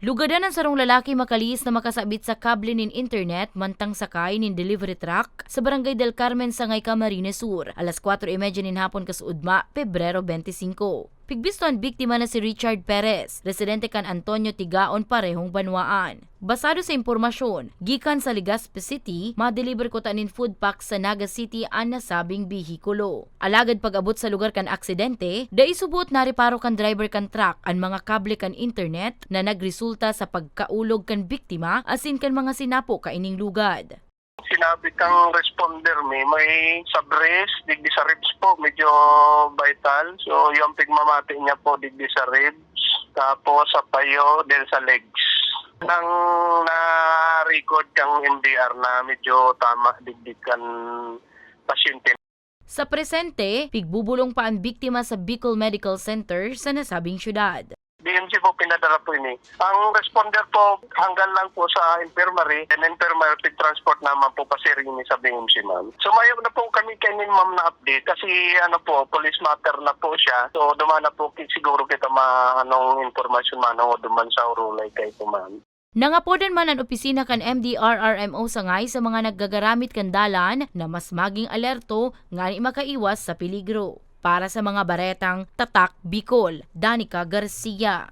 Lugadan ng sarong lalaki makalis na makasabit sa kable nin internet mantang sakay nin delivery truck sa Barangay del Carmen, Sangay, Camarines Sur, alas 4:30 nin hapon kasudma, Pebrero 25. Pigbisto ang biktima na si Richard Perez, residente kan Antonio Tigaon, parehong Banwaan. Basado sa impormasyon, gikan sa Legazpi City, ma-deliver ko tanin food pack sa Naga City ang nasabing bihikulo. Alagad pag-abot sa lugar kan aksidente, daisubot na reparo kan driver kan truck ang mga kable kan internet na nagresulta sa pagkaulog kan biktima asin kan mga sinapo kaining lugad. Sinabi kang responder may sa breast, digdi sa ribs po, medyo vital. So yung pigmamati niya po digdi sa ribs, tapos sa payo, din sa legs. Nang na-record kang NDR na medyo tama digdi kan pasyente. Sa presente, pigbubulong pa ang biktima sa Bicol Medical Center sa nasabing syudad. BMC po pinadala po ini. Ang responder po hanggang lang po sa infirmary, and infirmary transport naman po pasirin sa BMC, ma'am. So mayo na po kami kanin ma'am na update kasi police matter na po siya. So duman na po siguro kita anong informasyon o duman sa urulay kay po, ma'am. Nangapodan man ang opisina kan MDRRMO Sangay sa mga naggagaramit kan dalan na mas maging alerto nga ni makaiwas sa peligro. Para sa mga baretang Tatak Bicol, Danica Garcia.